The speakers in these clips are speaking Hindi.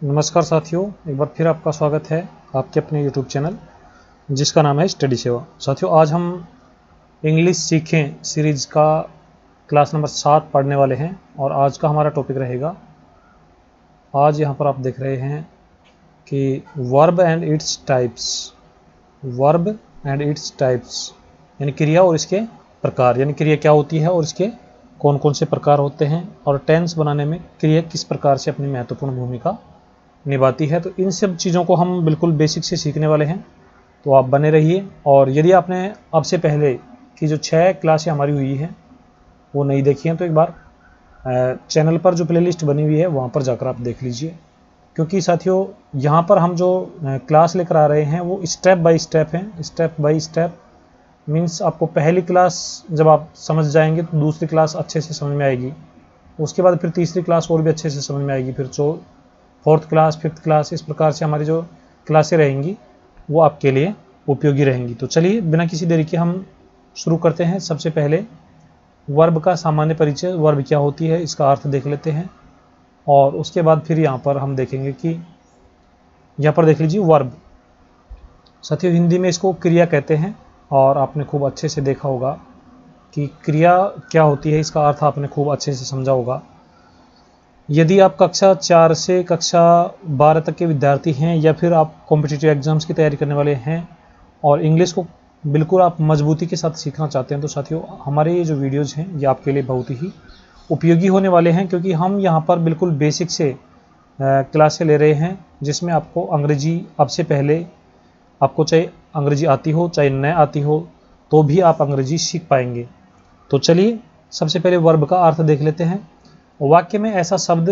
नमस्कार साथियों, एक बार फिर आपका स्वागत है आपके अपने यूट्यूब चैनल जिसका नाम है स्टडी सेवा। साथियों, आज हम इंग्लिश सीखें सीरीज़ का क्लास नंबर 7 पढ़ने वाले हैं और आज का हमारा टॉपिक रहेगा। आज यहाँ पर आप देख रहे हैं कि verb and its types. Verb and its types यानी क्रिया और इसके प्रकार, यानी क्रिया क्या होती है और इसके कौन कौन से प्रकार होते हैं और टेंस बनाने में क्रिया किस प्रकार से अपनी महत्वपूर्ण भूमिका निभाती है। तो इन सब चीज़ों को हम बिल्कुल बेसिक से सीखने वाले हैं, तो आप बने रहिए। और यदि आपने अब से पहले की जो 6 क्लासें हमारी हुई हैं वो नहीं देखी हैं तो एक बार चैनल पर जो प्लेलिस्ट बनी हुई है वहाँ पर जाकर आप देख लीजिए, क्योंकि साथियों यहाँ पर हम जो क्लास लेकर आ रहे हैं वो स्टेप बाय स्टेप हैं। स्टेप बाय स्टेप मीन्स आपको पहली क्लास जब आप समझ जाएंगे तो दूसरी क्लास अच्छे से समझ में आएगी, उसके बाद फिर तीसरी क्लास और भी अच्छे से समझ में आएगी, फिर फोर्थ क्लास, फिफ्थ क्लास, इस प्रकार से हमारी जो क्लासें रहेंगी वो आपके लिए उपयोगी रहेंगी। तो चलिए बिना किसी देरी के हम शुरू करते हैं। सबसे पहले वर्ब का सामान्य परिचय, वर्ब क्या होती है इसका अर्थ देख लेते हैं और उसके बाद फिर यहाँ पर हम देखेंगे कि यहाँ पर देख लीजिए वर्ब। साथियों, हिंदी में इसको क्रिया कहते हैं और आपने खूब अच्छे से देखा होगा कि क्रिया क्या होती है, इसका अर्थ आपने खूब अच्छे से समझा होगा। यदि आप कक्षा 4 से कक्षा 12 तक के विद्यार्थी हैं या फिर आप कॉम्पिटिटिव एग्जाम्स की तैयारी करने वाले हैं और इंग्लिश को बिल्कुल आप मजबूती के साथ सीखना चाहते हैं, तो साथियों हमारे ये जो वीडियोज़ हैं ये आपके लिए बहुत ही उपयोगी होने वाले हैं, क्योंकि हम यहाँ पर बिल्कुल बेसिक से क्लासें ले रहे हैं जिसमें आपको अंग्रेजी अब से पहले आपको चाहे अंग्रेजी आती हो चाहे न आती हो तो भी आप अंग्रेजी सीख पाएंगे। तो चलिए सबसे पहले वर्ब का अर्थ देख लेते हैं। वाक्य में ऐसा शब्द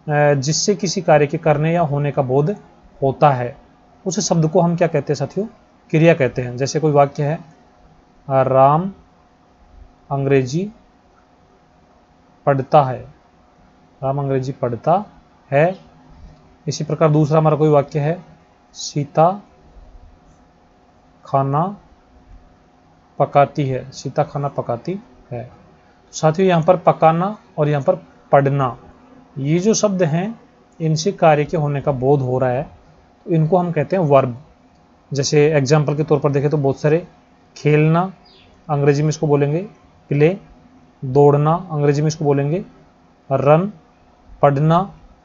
जिससे किसी कार्य के करने या होने का बोध होता है, उस शब्द को हम क्या कहते हैं साथियों? क्रिया कहते हैं। जैसे कोई वाक्य है, राम अंग्रेजी पढ़ता है, राम अंग्रेजी पढ़ता है। इसी प्रकार दूसरा हमारा कोई वाक्य है, सीता खाना पकाती है, सीता खाना पकाती है। साथियों यहाँ पर पकाना और यहाँ पर पढ़ना, ये जो शब्द हैं इनसे कार्य के होने का बोध हो रहा है, तो इनको हम कहते हैं वर्ब। जैसे एग्जाम्पल के तौर पर देखें तो बहुत सारे, खेलना अंग्रेजी में इसको बोलेंगे प्ले, दौड़ना अंग्रेजी में इसको बोलेंगे रन, पढ़ना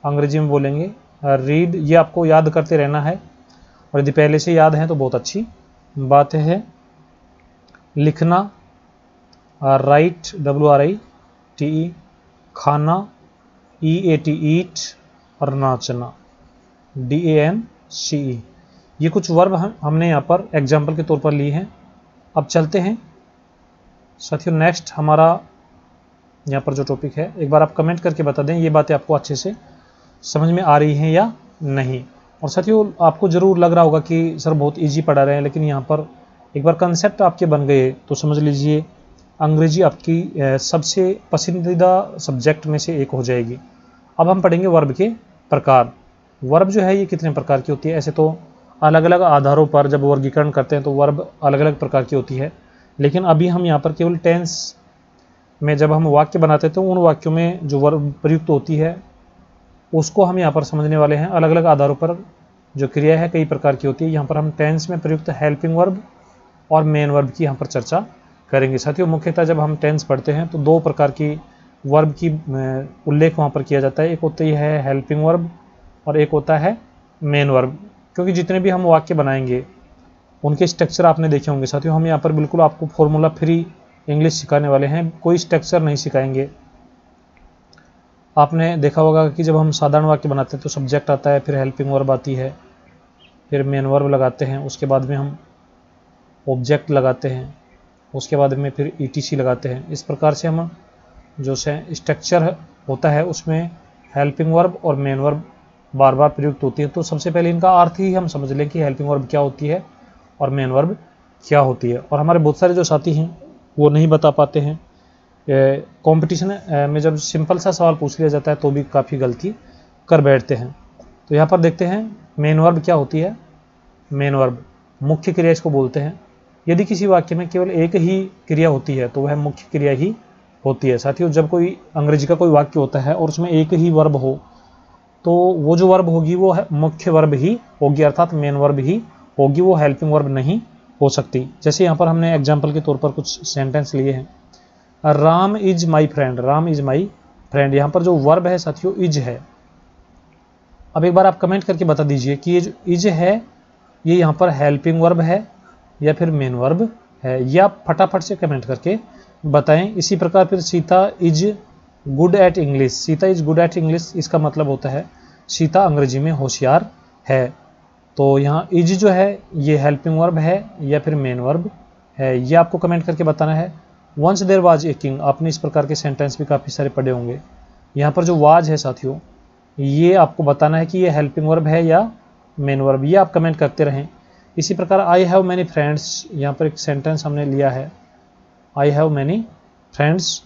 अंग्रेजी में बोलेंगे रीड। ये आपको याद करते रहना है और यदि पहले से याद है तो बहुत अच्छी बात है। लिखना राइट, WRITE, खाना EAT ईट और नाचना DANCE। ये कुछ वर्ब हमने यहाँ पर एग्जाम्पल के तौर पर ली हैं। अब चलते हैं साथियों नेक्स्ट हमारा यहाँ पर जो टॉपिक है, एक बार आप कमेंट करके बता दें ये बातें आपको अच्छे से समझ में आ रही हैं या नहीं। और साथियों आपको ज़रूर लग रहा होगा कि सर बहुत ईजी पढ़ा रहे हैं, लेकिन यहाँ पर एक बार कंसेप्ट आपके बन गए तो समझ लीजिए अंग्रेजी आपकी सबसे पसंदीदा सब्जेक्ट में से एक हो जाएगी। अब हम पढ़ेंगे वर्ब के प्रकार। वर्ब जो है ये कितने प्रकार की होती है? ऐसे तो अलग अलग आधारों पर जब वर्गीकरण करते हैं तो वर्ब अलग अलग प्रकार की होती है, लेकिन अभी हम यहाँ पर केवल टेंस में जब हम वाक्य बनाते हैं तो उन वाक्यों में जो वर्ब प्रयुक्त होती है उसको हम यहाँ पर समझने वाले हैं। अलग अलग आधारों पर जो क्रिया है कई प्रकार की होती है। यहाँ पर हम टेंस में प्रयुक्त हेल्पिंग वर्ब और मेन वर्ब की यहाँ पर चर्चा करेंगे। साथियों मुख्यतः जब हम टेंस पढ़ते हैं तो 2 प्रकार की वर्ब की उल्लेख वहाँ पर किया जाता है। एक होती है हेल्पिंग वर्ब और एक होता है मेन वर्ब, क्योंकि जितने भी हम वाक्य बनाएंगे उनके स्ट्रक्चर आपने देखे होंगे। साथियों हम यहाँ पर बिल्कुल आपको फॉर्मूला फ्री इंग्लिश सिखाने वाले हैं, कोई स्ट्रक्चर नहीं सिखाएंगे। आपने देखा होगा कि जब हम साधारण वाक्य बनाते हैं तो सब्जेक्ट आता है, फिर हेल्पिंग वर्ब आती है, फिर मेन वर्ब लगाते हैं, उसके बाद में हम ऑब्जेक्ट लगाते हैं, उसके बाद में फिर ETC लगाते हैं। इस प्रकार से हम जो स्ट्रक्चर होता है उसमें हेल्पिंग वर्ब और मेन वर्ब बार बार प्रयुक्त होती है। तो सबसे पहले इनका अर्थ ही हम समझ लें कि हेल्पिंग वर्ब क्या होती है और मेन वर्ब क्या होती है। और हमारे बहुत सारे जो साथी हैं वो नहीं बता पाते हैं। कंपटीशन में जब सिंपल सा सवाल पूछ लिया जाता है तो भी काफ़ी गलती कर बैठते हैं। तो यहाँ पर देखते हैं मेन वर्ब क्या होती है। मेन वर्ब मुख्य क्रिया इसको बोलते हैं। यदि किसी वाक्य में केवल एक ही क्रिया होती है तो वह मुख्य क्रिया ही होती है। साथियों जब कोई अंग्रेजी का कोई वाक्य होता है और उसमें एक ही वर्ब हो तो वो जो वर्ब होगी वो मुख्य वर्ब ही होगी, अर्थात मेन वर्ब ही होगी, वो हेल्पिंग वर्ब नहीं हो सकती। जैसे यहाँ पर हमने एग्जाम्पल के तौर पर कुछ सेंटेंस लिए हैं। Ram is my friend, Ram is my friend, यहाँ पर जो वर्ब है साथियों इज है। अब एक बार आप कमेंट करके बता दीजिए कि ये जो इज है ये यहाँ पर हेल्पिंग वर्ब है या फिर मेन वर्ब है, ये आप फटाफट से कमेंट करके बताएं। इसी प्रकार फिर Sita is good at English, Sita is good at English, इसका मतलब होता है सीता अंग्रेजी में होशियार है। तो यहाँ इज जो है ये हेल्पिंग वर्ब है या फिर मेन वर्ब है, ये आपको कमेंट करके बताना है। Once there was a king, आपने इस प्रकार के सेंटेंस भी काफ़ी सारे पढ़े होंगे। यहाँ पर जो वाज है साथियों ये आपको बताना है कि ये हेल्पिंग वर्ब है या मेन वर्ब, ये आप कमेंट करते रहें। इसी प्रकार आई हैव मैनी फ्रेंड्स, यहाँ पर एक सेंटेंस हमने लिया है आई हैव मैनी फ्रेंड्स,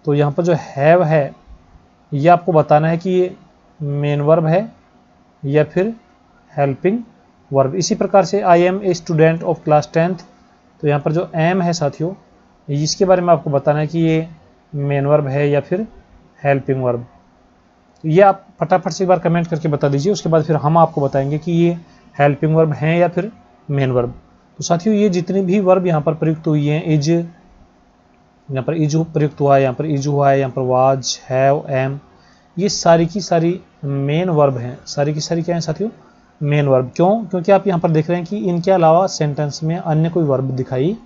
तो यहाँ पर जो हैव है ये आपको बताना है कि ये मेन वर्ब है या फिर हेल्पिंग वर्ब। इसी प्रकार से I am a student of class 10th, तो यहाँ पर जो एम है साथियों इसके बारे में आपको बताना है कि ये मेन वर्ब है या फिर हेल्पिंग वर्ब। ये आप फटाफट से एक बार कमेंट करके बता दीजिए, उसके बाद फिर हम आपको बताएंगे कि ये हेल्पिंग वर्ब हैं या फिर मेन वर्ब। तो साथियों ये जितनी भी वर्ब यहाँ पर प्रयुक्त हुई हैं, इज यहाँ पर इज प्रयुक्त हुआ है, यहाँ पर इज हुआ है, यहाँ पर वाज, हैव, एम, ये सारी की सारी मेन वर्ब हैं। सारी की सारी क्या है साथियों? Main verb. क्यों? क्योंकि आप यहाँ पर देख रहे हैं कि इनके अलावा सेंटेंस में अन्य कोई वर्ब दिखाई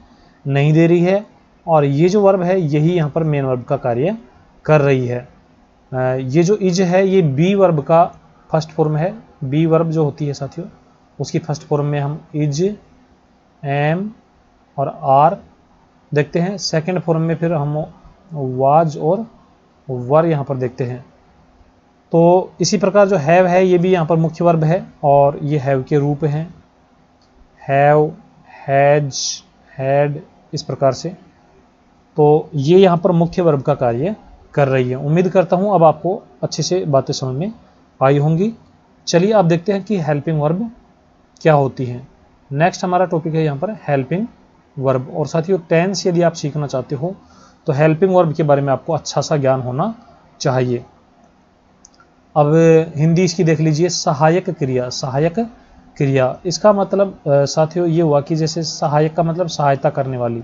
नहीं दे रही है और ये जो वर्ब है यही यहाँ पर मेन वर्ब का कार्य कर रही है। ये जो इज है ये बी वर्ब का फर्स्ट फॉर्म है। बी वर्ब जो होती है साथियों उसकी फर्स्ट फॉर्म में हम इज, एम और आर देखते हैं। सेकंड फॉर्म में फिर हम वाज और वर यहाँ पर देखते हैं। तो इसी प्रकार जो हैव है ये भी यहाँ पर मुख्य वर्ब है और ये हैव के रूप हैं, हैव, हैज, हैड, इस प्रकार से। तो ये यहाँ पर मुख्य वर्ब का कार्य कर रही है। उम्मीद करता हूँ अब आपको अच्छे से बातें समझ में आई होंगी। चलिए आप देखते हैं कि हेल्पिंग वर्ब क्या होती हैं। नेक्स्ट हमारा टॉपिक है यहाँ पर हेल्पिंग वर्ब। और साथियों टेंस यदि आप सीखना चाहते हो तो हेल्पिंग वर्ब के बारे में आपको अच्छा सा ज्ञान होना चाहिए। अब हिंदी इसकी देख लीजिए, सहायक क्रिया। सहायक क्रिया इसका मतलब साथियों ये हुआ कि जैसे सहायक का मतलब सहायता करने वाली,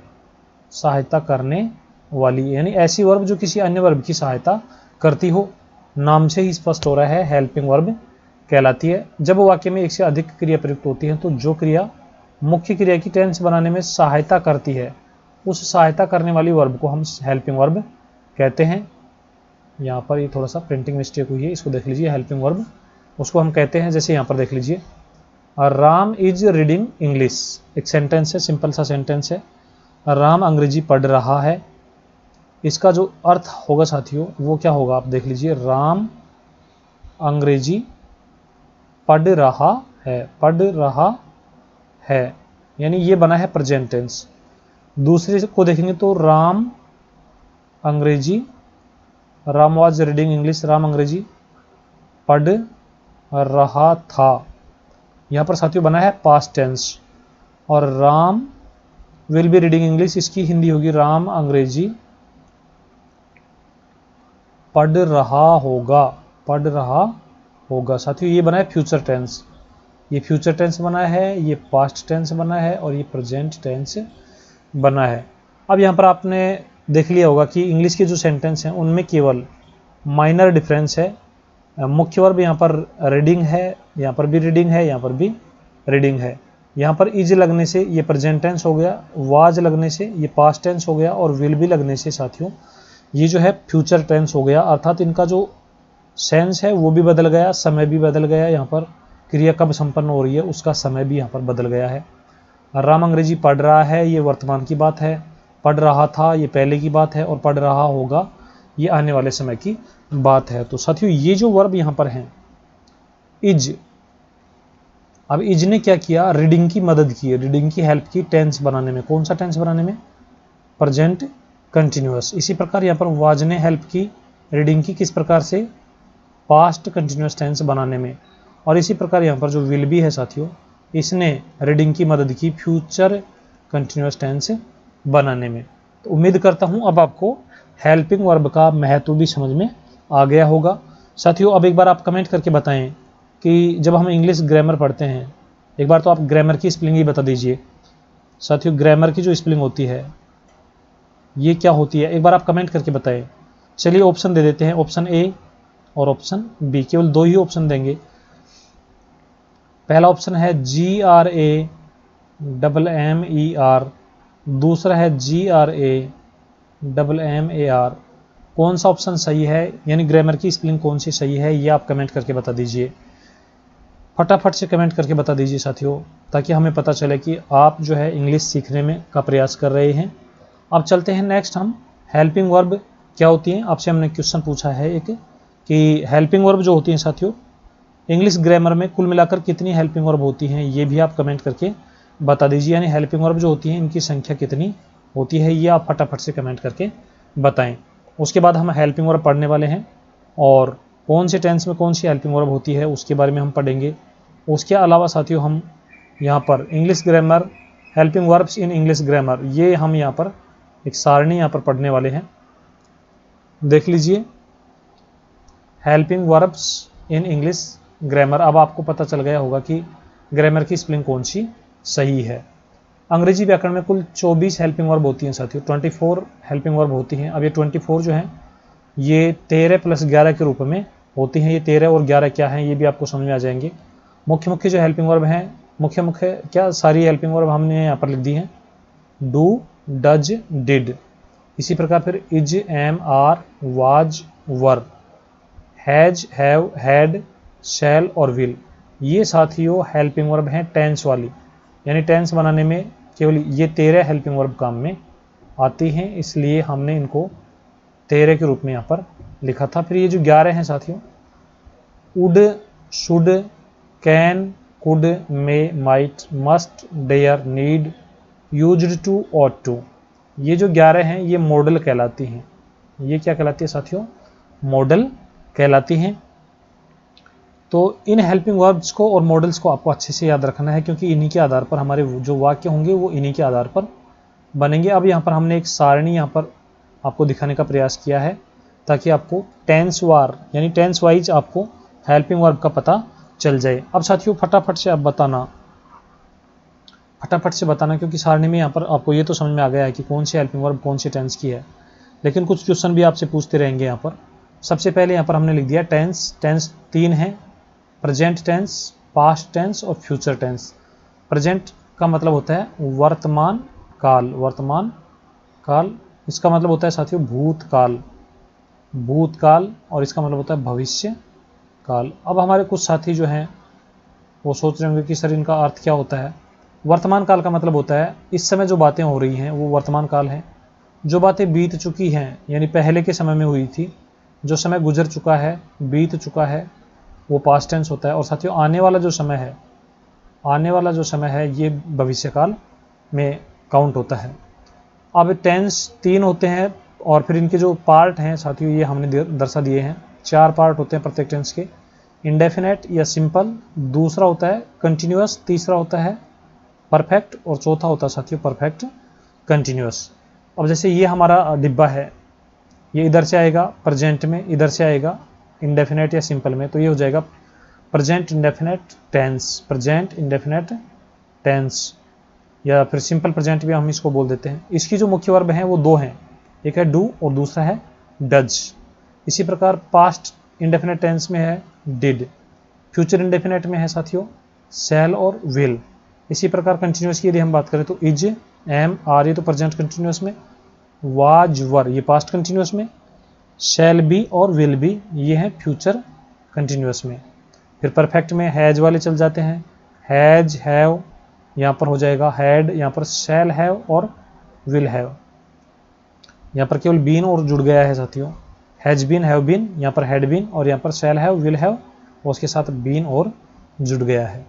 सहायता करने वाली, यानी ऐसी वर्ब जो किसी अन्य वर्ब की सहायता करती हो। नाम से ही स्पष्ट हो रहा है हेल्पिंग वर्ब कहलाती है। जब वाक्य में एक से अधिक क्रिया प्रयुक्त होती है तो जो क्रिया मुख्य क्रिया की टेंस बनाने में सहायता करती है उस सहायता करने वाली वर्ब को हम हेल्पिंग वर्ब कहते हैं। यहाँ पर ये थोड़ा सा प्रिंटिंग मिस्टेक हुई है, इसको देख लीजिए। हेल्पिंग वर्ब उसको हम कहते हैं, जैसे यहाँ पर देख लीजिए, राम इज रीडिंग इंग्लिश। एक सेंटेंस है, सिंपल सा सेंटेंस है, राम अंग्रेजी पढ़ रहा है। इसका जो अर्थ होगा साथियों वो क्या होगा आप देख लीजिए, राम अंग्रेजी पढ़ रहा है, पढ़ रहा है, यानी ये बना है प्रेजेंट टेंस। दूसरे को देखेंगे तो राम अंग्रेजी, Ram was reading English, Ram अंग्रेजी पढ़ रहा था, यहाँ पर साथियों बना है पास्ट टेंस। और Ram will be reading English, इसकी हिंदी होगी राम अंग्रेजी पढ़ रहा होगा, पढ़ रहा होगा। साथियों ये बना है फ्यूचर टेंस, ये फ्यूचर टेंस बना है, ये पास्ट टेंस बना है और ये प्रेजेंट टेंस बना है। अब यहाँ पर आपने देख लिया होगा कि इंग्लिश के जो सेंटेंस हैं उनमें केवल माइनर डिफरेंस है। मुख्य वर्ब यहाँ पर रीडिंग है, यहाँ पर भी रीडिंग है, यहाँ पर भी रीडिंग है। यहाँ पर इज लगने से ये प्रेजेंट टेंस हो गया, वाज लगने से ये पास्ट टेंस हो गया और विल भी लगने से साथियों ये जो है फ्यूचर टेंस हो गया। अर्थात इनका जो सेंस है वो भी बदल गया, समय भी बदल गया। यहाँ पर क्रिया कब संपन्न हो रही है उसका समय भी यहाँ पर बदल गया है। राम अंग्रेजी पढ़ रहा है ये वर्तमान की बात है, पढ़ रहा था ये पहले की बात है और पढ़ रहा होगा ये आने वाले समय की बात है। तो साथियों ये जो वर्ब यहाँ पर हैं इज, अब इज ने क्या किया, रीडिंग की मदद की, रीडिंग की हेल्प की टेंस बनाने में। कौन सा टेंस बनाने में? Present continuous. इसी प्रकार यहाँ पर वाज ने हेल्प की रीडिंग की, किस प्रकार से? पास्ट कंटिन्यूअस टेंस बनाने में। और इसी प्रकार यहाँ पर जो विल बी है साथियों इसने रीडिंग की मदद की फ्यूचर कंटिन्यूअस टेंस बनाने में। तो उम्मीद करता हूँ अब आपको हेल्पिंग वर्ब का महत्व भी समझ में आ गया होगा। साथियों अब एक बार आप कमेंट करके बताएं कि जब हम इंग्लिश ग्रामर पढ़ते हैं, एक बार तो आप ग्रामर की स्पेलिंग ही बता दीजिए। साथियों ग्रामर की जो स्पेलिंग होती है ये क्या होती है, एक बार आप कमेंट करके बताएं। चलिए ऑप्शन दे देते हैं, ऑप्शन ए और ऑप्शन बी, केवल 2 ही ऑप्शन देंगे। पहला ऑप्शन है GRAMMER, दूसरा है GRAMMAR। कौन सा ऑप्शन सही है, यानी ग्रामर की स्पेलिंग कौन सी सही है, ये आप कमेंट करके बता दीजिए। फटाफट से कमेंट करके बता दीजिए साथियों, ताकि हमें पता चले कि आप जो है इंग्लिश सीखने में का प्रयास कर रहे हैं। अब चलते हैं नेक्स्ट, हम हेल्पिंग वर्ब क्या होती हैं। आपसे हमने क्वेश्चन पूछा है एक कि हेल्पिंग वर्ब जो होती हैं साथियों इंग्लिश ग्रामर में कुल मिलाकर कितनी हेल्पिंग वर्ब होती हैं, ये भी आप कमेंट करके बता दीजिए। यानी हेल्पिंग वर्ब जो होती हैं इनकी संख्या कितनी होती है, ये आप फटाफट से कमेंट करके बताएं। उसके बाद हम हेल्पिंग वर्ब पढ़ने वाले हैं और कौन से टेंस में कौन सी हेल्पिंग वर्ब होती है उसके बारे में हम पढ़ेंगे। उसके अलावा साथियों हम यहाँ पर English grammar, helping verbs in English grammar, ये हम यहाँ पर एक सारणी यहाँ पर पढ़ने वाले हैं। देख लीजिए, helping verbs in English grammar. अब आपको पता चल गया होगा कि ग्रामर की स्पेलिंग कौन सी सही है। अंग्रेजी व्याकरण में कुल 24 हेल्पिंग वर्ब होती हैं साथियों, 24 हेल्पिंग वर्ब होती हैं। अब ये 24 जो हैं ये 13 + 11 के रूप में होती हैं। ये 13 और 11 क्या हैं ये भी आपको समझ में आ जाएंगे। मुख्य मुख्य जो हेल्पिंग वर्ब हैं, मुख्य मुख्य क्या सारी हेल्पिंग वर्ब हमने यहाँ पर लिख दी हैं। Do, does, did. इसी प्रकार फिर is, am, are, was, were, has, have, had, shall और विल, ये साथियों हेल्पिंग वर्ब हैं टेंस वाली। यानी टेंस बनाने में केवल ये 13 हेल्पिंग वर्ब काम में आती हैं, इसलिए हमने इनको 13 के रूप में यहाँ पर लिखा था। फिर ये जो 11 हैं साथियों, would, should, can, could, may, might, must, dare, need, used to, ought to, ये जो 11 हैं ये मॉडल कहलाती हैं। ये क्या कहलाती है साथियों, मॉडल कहलाती हैं। तो इन हेल्पिंग वर्ब्स को और मॉडल्स को आपको अच्छे से याद रखना है, क्योंकि इन्हीं के आधार पर हमारे जो वाक्य होंगे वो इन्हीं के आधार पर बनेंगे। अब यहाँ पर हमने एक सारणी यहाँ पर आपको दिखाने का प्रयास किया है, ताकि आपको टेंस वार यानी टेंस वाइज आपको हेल्पिंग वर्ब का पता चल जाए। अब साथियों फटाफट से आप बताना, फटाफट से बताना, क्योंकि सारणी में यहाँ पर आपको ये तो समझ में आ गया है कि कौन सी हेल्पिंग वर्ब कौन सी टेंस की है, लेकिन कुछ क्वेश्चन भी आपसे पूछते रहेंगे यहाँ पर। सबसे पहले यहाँ पर हमने लिख दिया टेंस। टेंस 3 है, प्रेजेंट टेंस, पास्ट टेंस और फ्यूचर टेंस। प्रेजेंट का मतलब होता है वर्तमान काल, वर्तमान काल। इसका मतलब होता है साथियों भूतकाल, भूतकाल, और इसका मतलब होता है भविष्य काल। अब हमारे कुछ साथी जो हैं वो सोच रहे होंगे कि सर इनका अर्थ क्या होता है। वर्तमान काल का मतलब होता है इस समय जो बातें हो रही हैं वो वर्तमान काल है। जो बातें बीत चुकी हैं यानी पहले के समय में हुई थी, जो समय गुजर चुका है, बीत चुका है, वो पास्ट टेंस होता है। और साथियों आने वाला जो समय है, आने वाला जो समय है ये भविष्यकाल में काउंट होता है। अब टेंस 3 होते हैं और फिर इनके जो पार्ट हैं साथियों ये हमने दर्शा दिए हैं। 4 पार्ट होते हैं प्रत्येक टेंस के। इंडेफिनेट या सिंपल, दूसरा होता है कंटिन्यूअस, तीसरा होता है परफेक्ट और चौथा होता है साथियों परफेक्ट कंटिन्यूअस। अब जैसे ये हमारा डिब्बा है, ये इधर से आएगा प्रेजेंट में, इधर से आएगा इंडेफिनेट या सिंपल में, तो ये हो जाएगा present indefinite tense, present indefinite tense, या फिर सिंपल प्रेजेंट भी हम इसको बोल देते हैं। इसकी जो मुख्य वर्ब हैं वो 2 हैं, एक है डू और दूसरा है डज। इसी प्रकार पास्ट इंडेफिनेट टेंस में है डिड, फ्यूचर इंडेफिनेट में है साथियों शैल और विल। इसी प्रकार कंटिन्यूअस की यदि हम बात करें तो इज, एम, आर ये तो प्रेजेंट कंटिन्यूअस में, वाज, वर ये पास्ट कंटिन्यूअस में, शैल बी और विल बी ये हैं फ्यूचर कंटिन्यूअस में। फिर परफेक्ट में हैज वाले चल जाते हैं, हैज, हैव, यहाँ पर हो जाएगा हैड, यहाँ पर शैल हैव और विल हैव। यहाँ पर केवल बीन और जुड़ गया है साथियों, हैज बीन, हैव बीन, यहाँ पर हैड बीन और यहाँ पर शैल हैव, विल हैव और उसके साथ बीन और जुड़ गया है।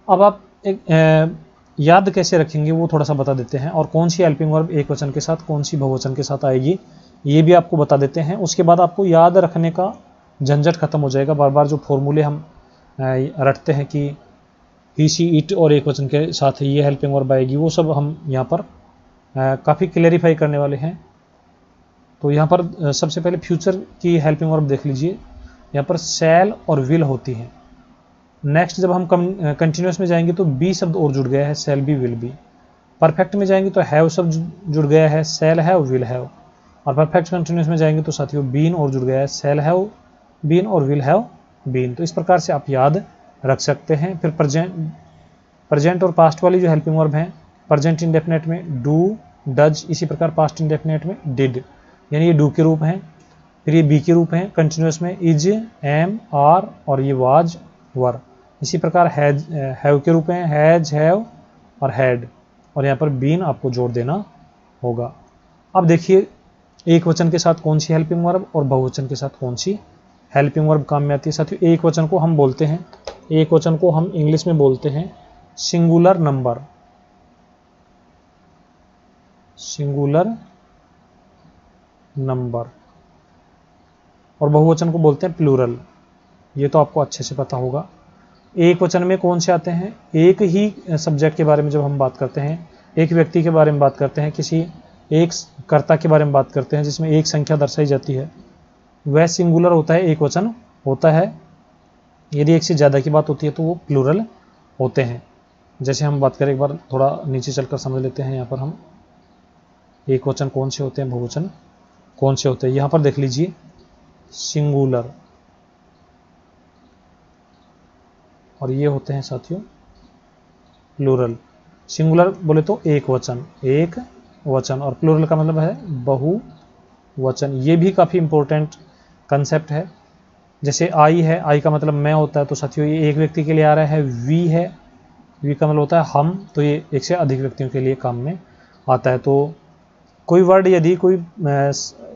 अब आप एक याद कैसे रखेंगे वो थोड़ा सा बता देते हैं, और कौन सी हेल्पिंग वर्ब एक वचन के साथ कौन सी बहुवचन के साथ आएगी ये भी आपको बता देते हैं। उसके बाद आपको याद रखने का झंझट खत्म हो जाएगा। बार बार जो फॉर्मूले हम रटते हैं कि ही, शी, इट और एक वचन के साथ ये हेल्पिंग वर्ब आएगी, वो सब हम यहाँ पर काफ़ी क्लेरिफाई करने वाले हैं। तो यहाँ पर सबसे पहले फ्यूचर की हेल्पिंग वर्ब देख लीजिए। यहाँ पर शैल और विल होती हैं। नेक्स्ट जब हम कंटिन्यूस में जाएंगे तो बी शब्द और जुड़ गया है, shall be will be. Perfect में जाएंगे तो हैव शब्द जुड़ गया है, शैल हैव विल हैव। और परफेक्ट कंटिन्यूस में जाएंगे तो साथियों बीन और जुड़ गया है, शैल हैव बीन और विल हैव बीन। तो इस प्रकार से आप याद रख सकते हैं। फिर प्रेजेंट और पास्ट वाली जो हेल्पिंग वर्ब हैं, प्रेजेंट इंडेफिनेट में डू डज, इसी प्रकार पास्ट इंडेफिनेट में डिड, यानी ये डू के रूप हैं। फिर ये बी के रूप हैं कंटिन्यूस में, इज एम आर, और ये वाज वर। इसी प्रकार हैव के रूप हैं, हैज हैव और हैड, और यहाँ पर बीन आपको जोड़ देना होगा। अब देखिए एक वचन के साथ कौन सी हेल्पिंग वर्ब और बहुवचन के साथ कौन सी हेल्पिंग वर्ब काम में आती है। साथियों एक वचन को हम बोलते हैं, एक वचन को हम इंग्लिश में बोलते हैं सिंगुलर नंबर, सिंगुलर नंबर, और बहुवचन को बोलते हैं प्लूरल। ये तो आपको अच्छे से पता होगा। एक वचन में कौन से आते हैं, एक ही सब्जेक्ट के बारे में जब हम बात करते हैं, एक व्यक्ति के बारे में बात करते हैं, किसी एक कर्ता के बारे में बात करते हैं जिसमें एक संख्या दर्शाई जाती है, वह सिंगुलर होता है, एक वचन होता है। यदि एक से ज़्यादा की बात होती है तो वो प्लूरल होते हैं। जैसे हम बात करें, एक बार थोड़ा नीचे चलकर समझ लेते हैं। यहाँ पर हम एक वचन कौन से होते हैं, बहुवचन कौन से होते हैं। यहाँ पर देख लीजिए सिंगुलर, और ये होते हैं साथियों प्लूरल। सिंगुलर बोले तो एक वचन, एक वचन, और प्लूरल का मतलब है बहुवचन। ये भी काफ़ी इंपॉर्टेंट कंसेप्ट है। जैसे आई है, आई का मतलब मैं होता है, तो साथियों ये एक व्यक्ति के लिए आ रहा है। वी है, वी का मतलब होता है हम, तो ये एक से अधिक व्यक्तियों के लिए काम में आता है। तो कोई वर्ड यदि कोई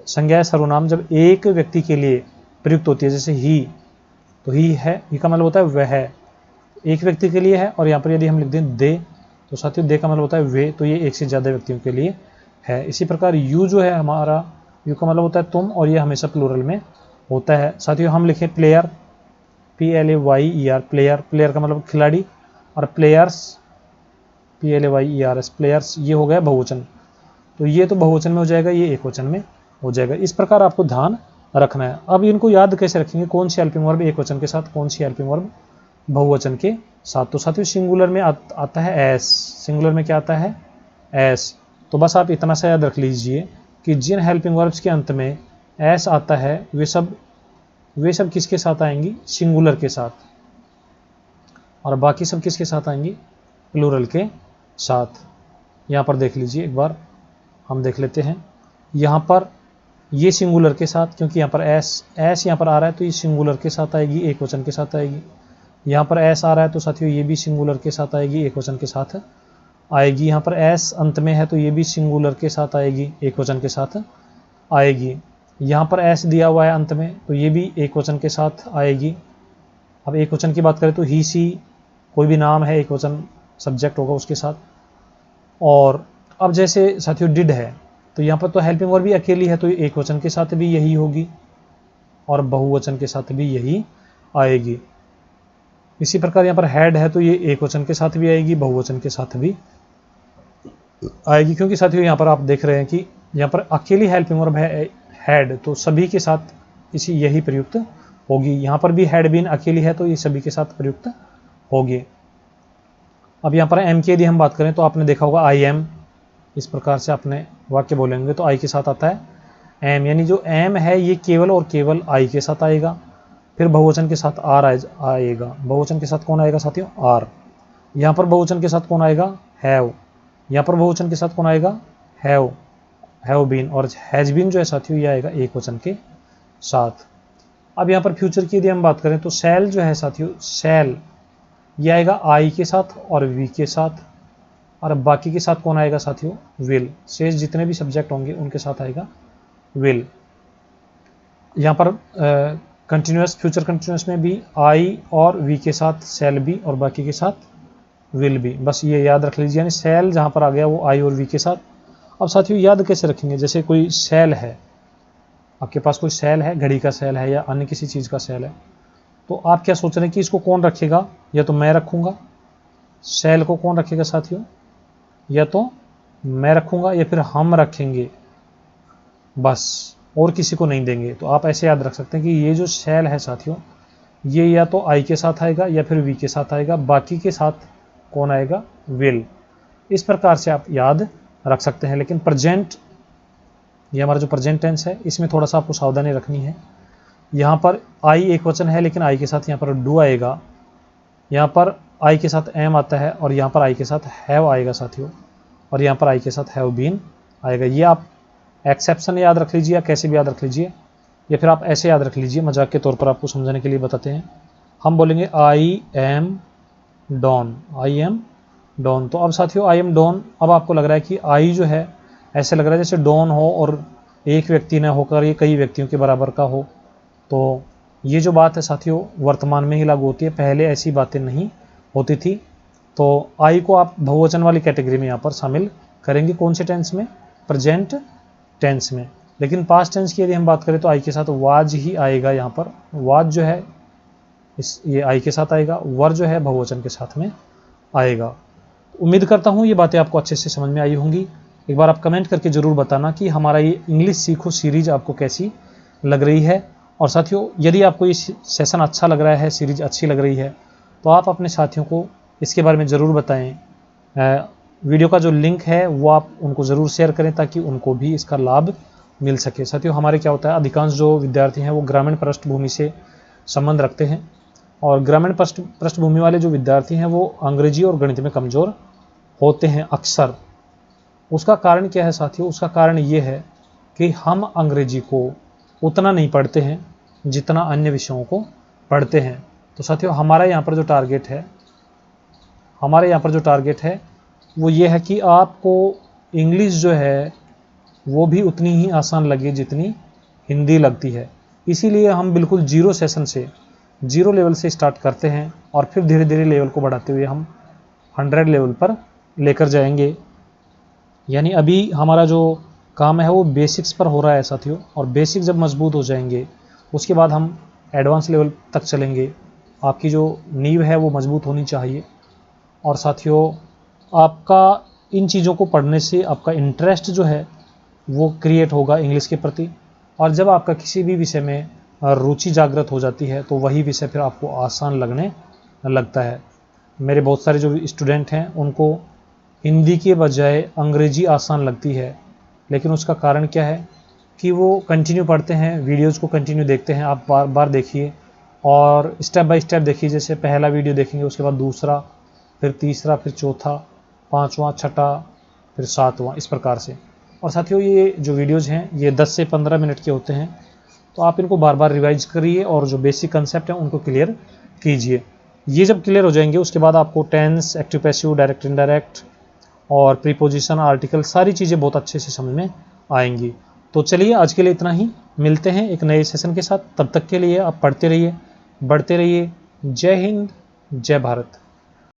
संज्ञा सर्वनाम जब एक व्यक्ति के लिए प्रयुक्त होती है, जैसे ही, तो ही है, ही का मतलब होता है वह है, एक व्यक्ति के लिए है। और यहाँ पर यदि हम लिख दें दे, तो साथियों दे का मतलब होता है वे, तो ये एक से ज़्यादा व्यक्तियों के लिए है। इसी प्रकार यू जो है हमारा, यू का मतलब होता है तुम, और ये हमेशा प्लूरल में होता है। साथियों हम लिखें प्लेयर, PLAYER, प्लेयर, प्लेयर का मतलब खिलाड़ी, और प्लेयर्स PLAYERS, प्लेयर्स, ये हो गया बहुवचन। तो ये तो बहुवचन में हो जाएगा, ये एक वचन में हो जाएगा। इस प्रकार आपको ध्यान रखना है। अब इनको याद कैसे रखेंगे, कौन सी हेल्पिंग वर्ब एक वचन के साथ, कौन सी हेल्पिंग वर्ब बहुवचन के साथ। तो साथियों सिंगुलर में आता है एस, सिंगुलर में क्या आता है, एस। तो बस आप इतना सा याद रख लीजिए कि जिन हेल्पिंग वर्ब्स के अंत में एस आता है वे सब किसके साथ आएंगी, सिंगुलर के साथ, और बाकी सब किसके साथ आएंगी, प्लूरल के साथ। यहाँ पर देख लीजिए, एक बार हम देख लेते हैं। यहाँ पर ये सिंगुलर के साथ, क्योंकि यहाँ पर एस यहाँ पर आ रहा है, तो ये सिंगुलर के साथ आएगी, एक वचन के साथ आएगी। यहाँ पर एस आ रहा है, तो साथियों ये भी सिंगुलर के साथ आएगी, एक वचन के साथ आएगी। यहाँ पर एस अंत में है, तो ये भी सिंगुलर के साथ आएगी, एक वचन के साथ आएगी। यहाँ पर एस दिया हुआ है अंत में, तो ये भी एक वचन के साथ आएगी। अब एक वचन की बात करें तो ही सी, कोई भी नाम है, एक वचन सब्जेक्ट होगा उसके साथ। और अब जैसे साथियों डिड है, तो यहाँ पर तो हेल्पिंग वर्ब भी अकेली है, तो एक वचन के साथ भी यही होगी और बहुवचन के साथ भी यही आएगी। इसी प्रकार यहाँ पर हैड है, तो ये एक वचन के साथ भी आएगी, बहुवचन के साथ भी आएगी। क्योंकि साथियों यहाँ पर आप देख रहे हैं कि यहाँ पर अकेली हेल्पिंग वर्ब है हैड, तो सभी के साथ यही प्रयुक्त होगी। यहाँ पर भी हैड बीन अकेली है, तो ये सभी के साथ प्रयुक्त होगी। अब यहाँ पर एम की यदि हम बात करें तो आपने देखा होगा आई एम, इस प्रकार से आपने वाक्य बोलेंगे तो आई के साथ आता है एम, यानी जो एम है ये केवल और केवल आई के साथ आएगा। फिर बहुवचन के साथ आर आएगा। बहुवचन के साथ कौन आएगा साथियों, आर। यहाँ पर बहुवचन के साथ कौन आएगा, हैव। यहाँ पर बहुवचन के साथ कौन आएगा, हैव बीन। और हैज बीन जो है साथियों ये आएगा एक वचन के साथ। अब यहाँ पर फ्यूचर की यदि हम बात करें तो शैल जो है साथियों, शैल ये आएगा आई के साथ और वी के साथ, और बाकी के साथ कौन आएगा साथियों, विल। शेष जितने भी सब्जेक्ट होंगे उनके साथ आएगा विल। यहाँ पर कंटिन्यूस, फ्यूचर कंटिन्यूस में भी आई और वी के साथ शैल भी, और बाकी के साथ विल भी। बस ये याद रख लीजिए, यानी शैल जहाँ पर आ गया वो आई और वी के साथ। अब साथियों याद कैसे रखेंगे, जैसे कोई शैल है, आपके पास कोई शैल है, घड़ी का शैल है या अन्य किसी चीज़ का शैल है, तो आप क्या सोच रहे हैं कि इसको कौन रखेगा, या तो मैं रखूँगा, शैल को कौन रखेगा साथियों, या तो मैं रखूँगा या फिर हम रखेंगे। बस और किसी को नहीं देंगे। तो आप ऐसे याद रख सकते हैं कि ये जो शैल है साथियों, ये या तो आई के साथ आएगा या फिर वी के साथ आएगा, बाकी के साथ कौन आएगा, विल। इस प्रकार से आप याद रख सकते हैं। लेकिन प्रेजेंट, ये हमारा जो प्रेजेंट टेंस है, इसमें थोड़ा सा आपको सावधानी रखनी है। यहाँ पर आई एक वचन है, लेकिन आई के साथ यहाँ पर डू आएगा, यहाँ पर आई के साथ एम आता है, और यहाँ पर आई के साथ हैव आएगा साथियों, और यहाँ पर आई के साथ हैव बीन आएगा। ये आप एक्सेप्शन याद रख लीजिए या कैसे भी याद रख लीजिए, या फिर आप ऐसे याद रख लीजिए, मजाक के तौर पर आपको समझाने के लिए बताते हैं। हम बोलेंगे I am done, I am done. तो अब साथियों आई एम डॉन, अब आपको लग रहा है कि आई जो है ऐसे लग रहा है जैसे डॉन हो और एक व्यक्ति न होकर ये कई व्यक्तियों के बराबर का हो। तो ये जो बात है साथियों वर्तमान में ही लागू होती है, पहले ऐसी बातें नहीं होती थी। तो आई को आप बहुवचन वाली कैटेगरी में यहाँ पर शामिल करेंगे, कौन से टेंस में, प्रेजेंट टेंस में। लेकिन पास्ट टेंस की यदि हम बात करें तो आई के साथ वाज ही आएगा। यहाँ पर वाज जो है ये आई के साथ आएगा, वर जो है बहुवचन के साथ में आएगा। उम्मीद करता हूँ ये बातें आपको अच्छे से समझ में आई होंगी। एक बार आप कमेंट करके ज़रूर बताना कि हमारा ये इंग्लिश सीखो सीरीज आपको कैसी लग रही है। और साथियों यदि आपको ये सेशन अच्छा लग रहा है, सीरीज अच्छी लग रही है, तो आप अपने साथियों को इसके बारे में ज़रूर बताएं। वीडियो का जो लिंक है वो आप उनको ज़रूर शेयर करें ताकि उनको भी इसका लाभ मिल सके। साथियों हमारे क्या होता है, अधिकांश जो विद्यार्थी हैं वो ग्रामीण पृष्ठभूमि से संबंध रखते हैं, और ग्रामीण पृष्ठभूमि वाले जो विद्यार्थी हैं वो अंग्रेजी और गणित में कमज़ोर होते हैं अक्सर। उसका कारण क्या है साथियों, उसका कारण ये है कि हम अंग्रेजी को उतना नहीं पढ़ते हैं जितना अन्य विषयों को पढ़ते हैं। तो साथियों हमारा यहाँ पर जो टारगेट है वो ये है कि आपको इंग्लिश जो है वो भी उतनी ही आसान लगे जितनी हिंदी लगती है। इसीलिए हम बिल्कुल जीरो सेशन से, जीरो लेवल से स्टार्ट करते हैं और फिर धीरे धीरे लेवल को बढ़ाते हुए हम 100 लेवल पर लेकर जाएंगे। यानी अभी हमारा जो काम है वो बेसिक्स पर हो रहा है साथियों, और बेसिक जब मजबूत हो जाएंगे उसके बाद हम एडवांस लेवल तक चलेंगे। आपकी जो नींव है वो मजबूत होनी चाहिए। और साथियों आपका इन चीज़ों को पढ़ने से आपका इंटरेस्ट जो है वो क्रिएट होगा इंग्लिश के प्रति, और जब आपका किसी भी विषय में रुचि जागृत हो जाती है तो वही विषय फिर आपको आसान लगने लगता है। मेरे बहुत सारे जो स्टूडेंट हैं उनको हिंदी के बजाय अंग्रेजी आसान लगती है, लेकिन उसका कारण क्या है कि वो कंटिन्यू पढ़ते हैं, वीडियोज़ को कंटिन्यू देखते हैं। आप बार बार देखिए और स्टेप बाय स्टेप देखिए, जैसे पहला वीडियो देखेंगे उसके बाद दूसरा, फिर तीसरा, फिर चौथा, पाँचवा, छठा, फिर सातवां, इस प्रकार से। और साथियों ये जो वीडियोज़ हैं ये 10 से 15 मिनट के होते हैं, तो आप इनको बार बार रिवाइज करिए और जो बेसिक कंसेप्ट हैं उनको क्लियर कीजिए। ये जब क्लियर हो जाएंगे उसके बाद आपको tense, active passive, direct indirect और प्रीपोजिशन, आर्टिकल, सारी चीज़ें बहुत अच्छे से समझ में आएंगी। तो चलिए आज के लिए इतना ही, मिलते हैं एक नए सेशन के साथ। तब तक के लिए आप पढ़ते रहिए, बढ़ते रहिए। जय हिंद, जय भारत।